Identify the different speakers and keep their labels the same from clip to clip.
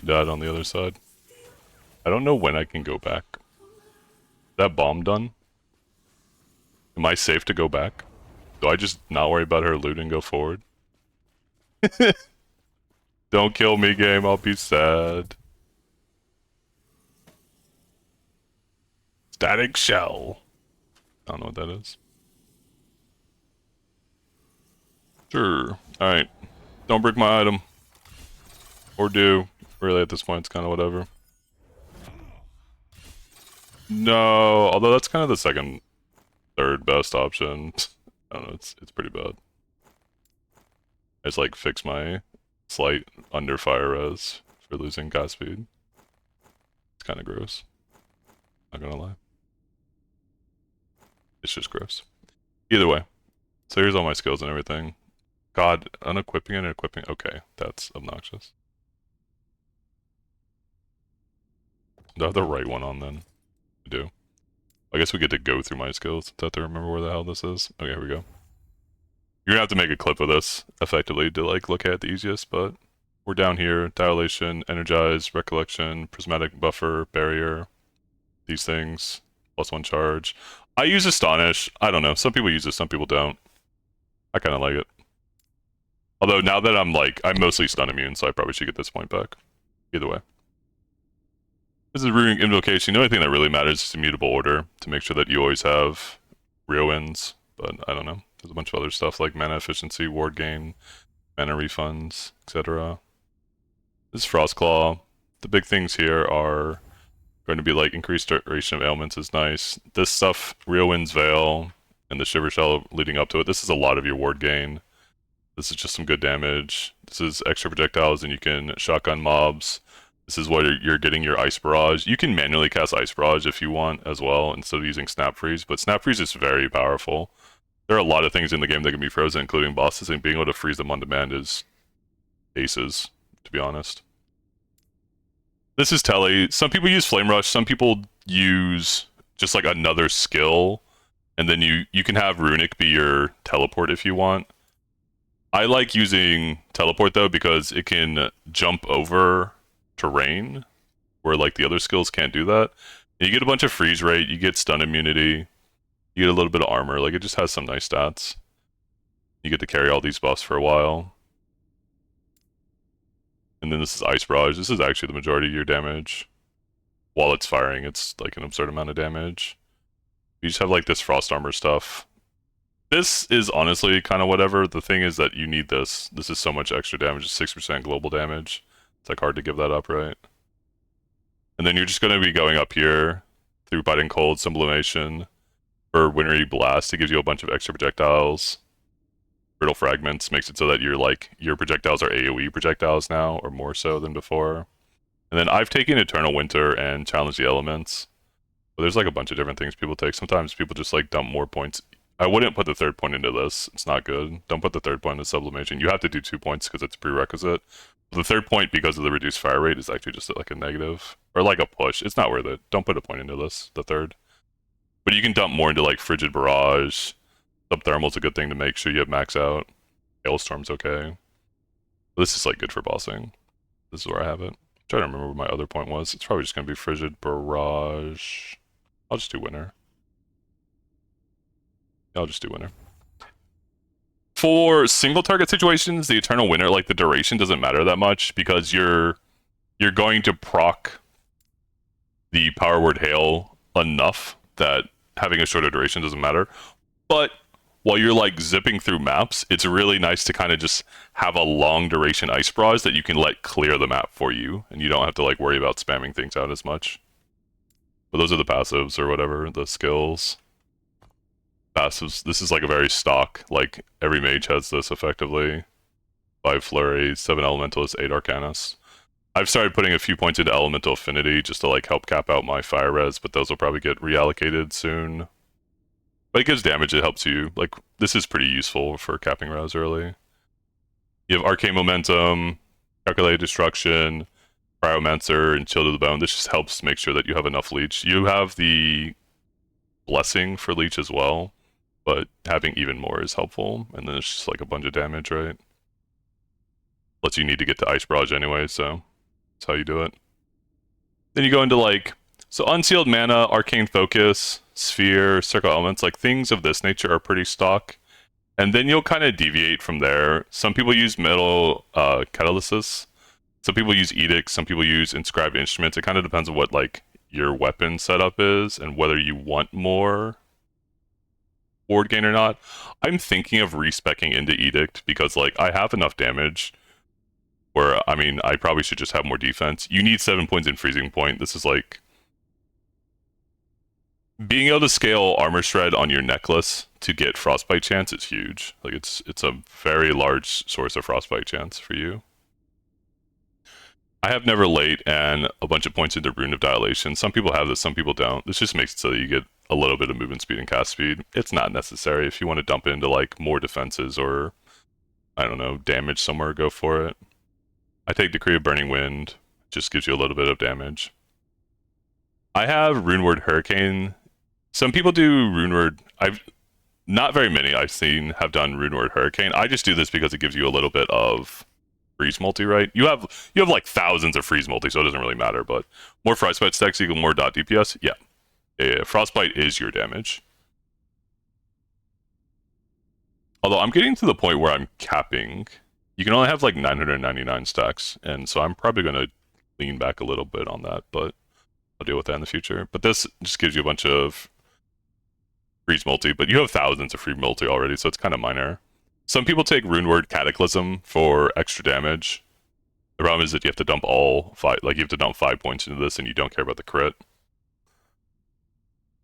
Speaker 1: He died on the other side. I don't know when I can go back. Is that bomb done? Am I safe to go back? Do I just not worry about her loot and go forward? Don't kill me, game. I'll be sad. Static shell. I don't know what that is. Sure. Alright. Don't break my item. Or do. Really, at this point, it's kind of whatever. No, although that's kind of the second, third best option. I don't know, it's pretty bad. I just like fix my slight under fire res for losing cast speed. It's kind of gross. Not gonna lie. It's just gross. Either way. So here's all my skills and everything. God, unequipping and equipping. Okay, that's obnoxious. Do I have the right one on then? I do. I guess we get to go through my skills. I have to remember where the hell this is. Okay, here we go. You're gonna have to make a clip of this, effectively, to like look at the easiest, but we're down here. Dilation, Energize, Recollection, Prismatic Buffer, Barrier. These things. +1 charge. I use Astonish. I don't know. Some people use this, some people don't. I kind of like it. Although now that I'm mostly stun immune, so I probably should get this point back. Either way. This is Runic Invocation. The only thing that really matters is immutable order to make sure that you always have real wins. But I don't know. There's a bunch of other stuff like mana efficiency, ward gain, mana refunds, etc. This is Frostclaw. The big things here are going to be like increased duration of ailments is nice. This stuff, Real Wind's Veil, and the Shiver Shell leading up to it, this is a lot of your ward gain. This is just some good damage. This is extra projectiles and you can shotgun mobs. This is what you're getting your Ice Barrage. You can manually cast Ice Barrage if you want as well, instead of using Snap Freeze, but Snap Freeze is very powerful. There are a lot of things in the game that can be frozen, including bosses, and being able to freeze them on demand is aces, to be honest. This is Telly. Some people use Flame Rush, some people use just like another skill, and then you can have Runic be your teleport if you want. I like using teleport though because it can jump over terrain where like the other skills can't do that. And you get a bunch of freeze rate, you get stun immunity, you get a little bit of armor, like it just has some nice stats. You get to carry all these buffs for a while. And then this is Ice Barrage. This is actually the majority of your damage. While it's firing, it's like an absurd amount of damage. You just have like this Frost Armor stuff. This is honestly kind of whatever. The thing is that you need this. This is so much extra damage. It's 6% global damage. It's like hard to give that up, right? And then you're just going to be going up here through Biting Cold, Sublimation, for Wintry Blast. It gives you a bunch of extra projectiles. Brittle Fragments makes it so that your projectiles are AoE projectiles now, or more so than before. And then I've taken Eternal Winter and Challenge the Elements. But there's like a bunch of different things people take. Sometimes people just like dump more points. I wouldn't put the third point into this. It's not good. Don't put the third point into Sublimation. You have to do 2 points because it's a prerequisite. The third point, because of the reduced fire rate, is actually just like a negative. Or like a push. It's not worth it. Don't put a point into this, the third. But you can dump more into like Frigid Barrage. Subthermal's a good thing to make sure you have max out. Hailstorm's okay. But this is like good for bossing. This is where I have it. I'm trying to remember what my other point was. It's probably just going to be Frigid Barrage. I'll just do Winter. I'll just do Winter. For single target situations, the Eternal Winter, like the duration doesn't matter that much because you're going to proc the Power Word Hail enough that having a shorter duration doesn't matter. But while you're like zipping through maps, it's really nice to kind of just have a long duration Ice Barrage that you can let clear the map for you, and you don't have to like worry about spamming things out as much. But those are the passives or whatever, the skills. Passives, this is like a very stock, like every mage has this effectively. 5 Flurry, 7 Elementalist, 8 Arcanus. I've started putting a few points into Elemental Affinity just to like help cap out my fire res, but those will probably get reallocated soon. But it gives damage, it helps you. Like, this is pretty useful for capping res early. You have Arcane Momentum, Calculated Destruction, Cryomancer, and Chill to the Bone. This just helps make sure that you have enough leech. You have the Blessing for leech as well, but having even more is helpful. And then it's just like a bunch of damage, right? Plus you need to get to Ice Barrage anyway, so That's how you do it. Then you go into like, so unsealed mana, arcane focus, sphere, circle elements, like things of this nature are pretty stock. And then you'll kind of deviate from there. Some people use metal catalysis. Some people use edicts. Some people use inscribed instruments. It kind of depends on what like your weapon setup is and whether you want more ward gain or not. I'm thinking of respecking into edict because like I have enough damage where, I mean, I probably should just have more defense. You need 7 points in freezing point. This is like being able to scale armor shred on your necklace to get frostbite chance is huge. Like it's a very large source of frostbite chance for you. I have never late and a bunch of points into Rune of Dilation. Some people have this, some people don't. This just makes it so that you get a little bit of movement speed and cast speed. It's not necessary. If you want to dump it into like more defenses or, I don't know, damage somewhere, go for it. I take Decree of Burning Wind. Just gives you a little bit of damage. I have Runeward Hurricane. Some people do Runeward. Not very many I've seen have done Runeward Hurricane. I just do this because it gives you a little bit of freeze multi, right? You have like thousands of freeze multi, so it doesn't really matter. But more frostbite stacks equal more dot DPS. Yeah. Frostbite is your damage. Although I'm getting to the point where I'm capping. You can only have like 999 stacks, and so I'm probably going to lean back a little bit on that, but I'll deal with that in the future. But this just gives you a bunch of freeze multi, but you have thousands of free multi already, so it's kind of minor. Some people take Runeward Cataclysm for extra damage. The problem is that you have to dump you have to dump 5 points into this, and you don't care about the crit.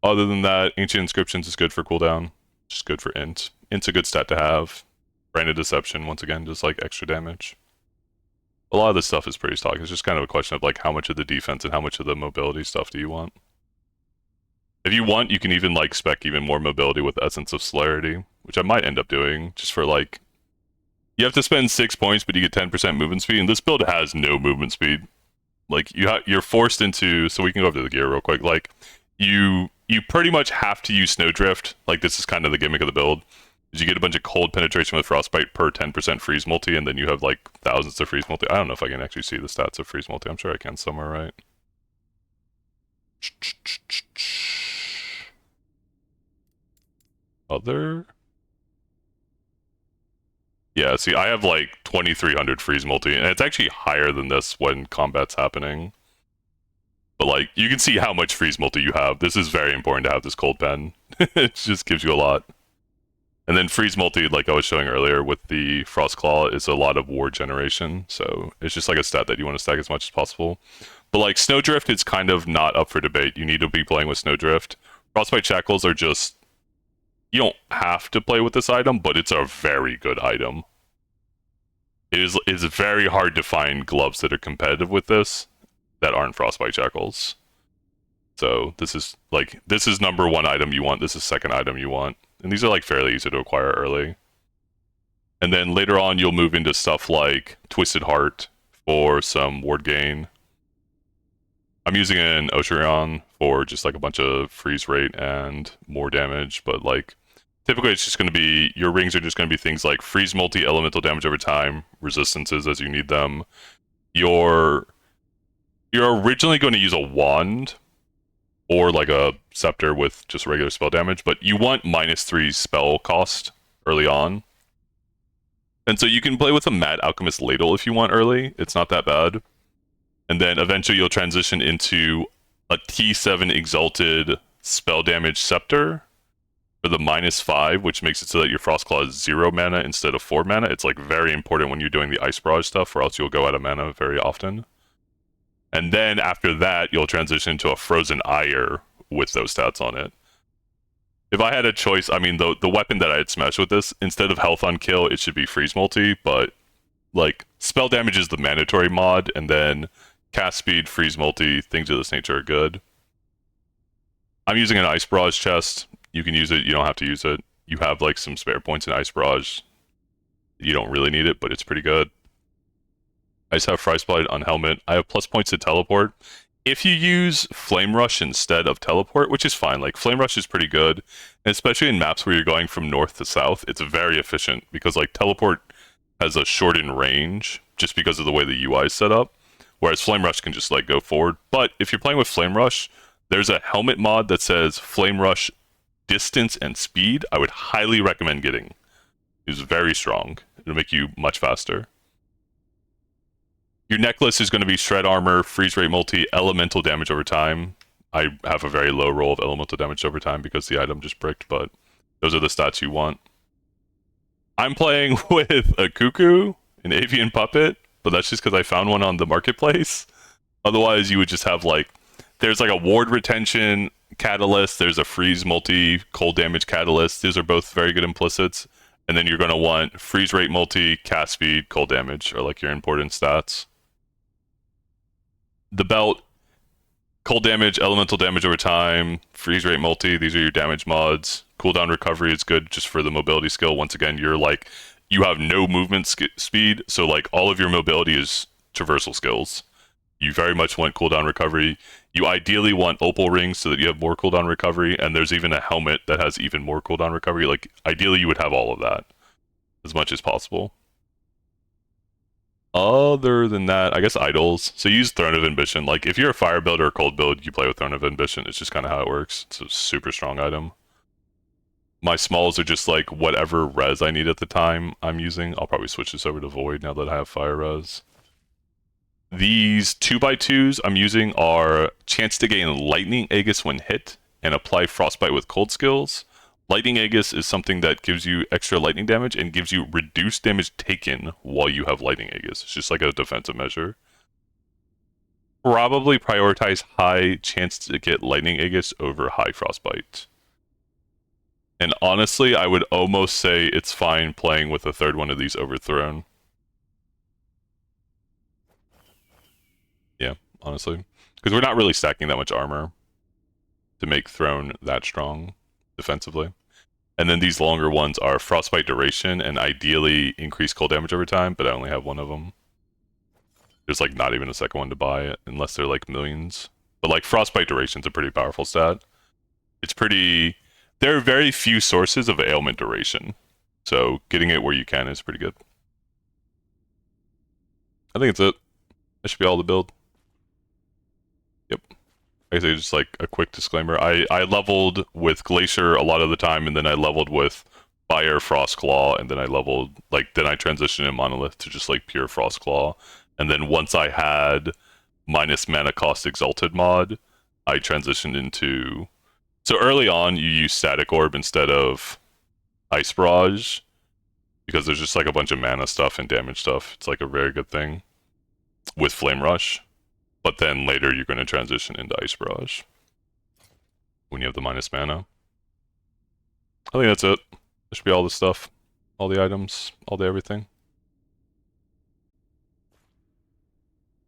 Speaker 1: Other than that, Ancient Inscriptions is good for cooldown. Just good for int. Int's a good stat to have. Branded Deception, once again, just like extra damage. A lot of this stuff is pretty stock. It's just kind of a question of like how much of the defense and how much of the mobility stuff do you want. If you want, you can even like spec even more mobility with Essence of Celerity, which I might end up doing just for like, you have to spend 6 points, but you get 10% movement speed, and this build has no movement speed. Like you're forced into, so we can go over to the gear real quick. Like you pretty much have to use Snowdrift. Like this is kind of the gimmick of the build. Is you get a bunch of cold penetration with frostbite per 10% freeze multi, and then you have like thousands of freeze multi. I don't know if I can actually see the stats of freeze multi. I'm sure I can somewhere, right? Other? Yeah, see, I have like 2300 freeze multi, and it's actually higher than this when combat's happening. But like, you can see how much freeze multi you have. This is very important to have this cold pen. It just gives you a lot. And then freeze multi, like I was showing earlier with the Frost Claw, is a lot of ward generation. So it's just like a stat that you want to stack as much as possible. But like Snowdrift, it's kind of not up for debate. You need to be playing with Snowdrift. Frostbite Shackles are just, you don't have to play with this item, but it's a very good item. It's very hard to find gloves that are competitive with this that aren't Frostbite Shackles. So this is number one item you want. This is second item you want. And these are like fairly easy to acquire early. And then later on, you'll move into stuff like Twisted Heart for some ward gain. I'm using an Ocean for just like a bunch of freeze rate and more damage, but like typically it's just going to be, your rings are just going to be things like freeze multi, elemental damage over time, resistances as you need them. You're originally going to use a wand or like a scepter with just regular spell damage, but you want -3 spell cost early on. And so you can play with a Mad Alchemist Ladle if you want early. It's not that bad. And then eventually you'll transition into a T7 Exalted spell damage scepter for the -5, which makes it so that your Frost Claw is 0 mana instead of 4 mana. It's like very important when you're doing the Ice Barrage stuff, or else you'll go out of mana very often. And then after that, you'll transition to a Frozen Ire with those stats on it. If I had a choice, I mean, the weapon that I'd smash with this, instead of health on kill, it should be freeze multi, but like spell damage is the mandatory mod, and then cast speed, freeze multi, things of this nature are good. I'm using an Ice Barrage chest. You can use it, you don't have to use it. You have like some spare points in Ice Barrage. You don't really need it, but it's pretty good. I just have Frostbite on Helmet. I have plus points to teleport. If you use Flame Rush instead of teleport, which is fine, like Flame Rush is pretty good, and especially in maps where you're going from north to south, it's very efficient because like teleport has a shortened range just because of the way the UI is set up. whereas Flame Rush can just like go forward. But if you're playing with Flame Rush, there's a helmet mod that says Flame Rush distance and speed. I would highly recommend getting. It's very strong. It'll make you much faster. Your necklace is going to be Shred Armor, Freeze Rate Multi, Elemental Damage over time. I have a very low roll of Elemental Damage over time because the item just bricked, but those are the stats you want. I'm playing with a Cuckoo, an Avian Puppet, but that's just because I found one on the marketplace. Otherwise, you would just have like, there's like a Ward Retention Catalyst, there's a Freeze Multi, Cold Damage Catalyst. These are both very good implicits. And then you're going to want Freeze Rate Multi, Cast Speed, Cold Damage, or like your important stats. The belt, Cold Damage, Elemental Damage over time, Freeze Rate Multi, these are your damage mods. Cooldown Recovery is good just for the mobility skill. Once again, you're like, you have no movement speed, so like all of your mobility is traversal skills. You very much want cooldown recovery. You ideally want opal rings so that you have more cooldown recovery, and there's even a helmet that has even more cooldown recovery. Like, ideally you would have all of that as much as possible. Other than that, I guess idols. So use Throne of Ambition. Like, if you're a fire build or a cold build, you play with Throne of Ambition. It's just kind of how it works. It's a super strong item. My smalls are just like whatever res I need at the time I'm using. I'll probably switch this over to Void now that I have fire res. These 2x2s I'm using are chance to gain Lightning Aegis when hit and apply Frostbite with cold skills. Lightning Aegis is something that gives you extra lightning damage and gives you reduced damage taken while you have Lightning Aegis. It's just like a defensive measure. Probably prioritize high chance to get Lightning Aegis over high Frostbite. And honestly, I would almost say it's fine playing with a third one of these over Throne. Yeah, honestly. Because we're not really stacking that much armor to make Throne that strong defensively. And then these longer ones are Frostbite Duration and ideally increase cold damage over time, but I only have one of them. There's like not even a second one to buy unless they're like millions. But like Frostbite Duration's a pretty powerful stat. It's pretty... There are very few sources of ailment duration. So getting it where you can is pretty good. I think it's it. That should be all the build. Yep. I say just like a quick disclaimer. I leveled with Glacier a lot of the time, and then I leveled with Fire Frost Claw, and then I leveled then I transitioned in Monolith to just like pure Frost Claw. And then once I had minus mana cost Exalted mod, I transitioned into... So early on, you use Static Orb instead of Ice Barrage, because there's just like a bunch of mana stuff and damage stuff. It's like a very good thing with Flame Rush. But then later you're going to transition into Ice Barrage when you have the minus mana. I think that's it. That should be all the stuff, all the items, all the everything.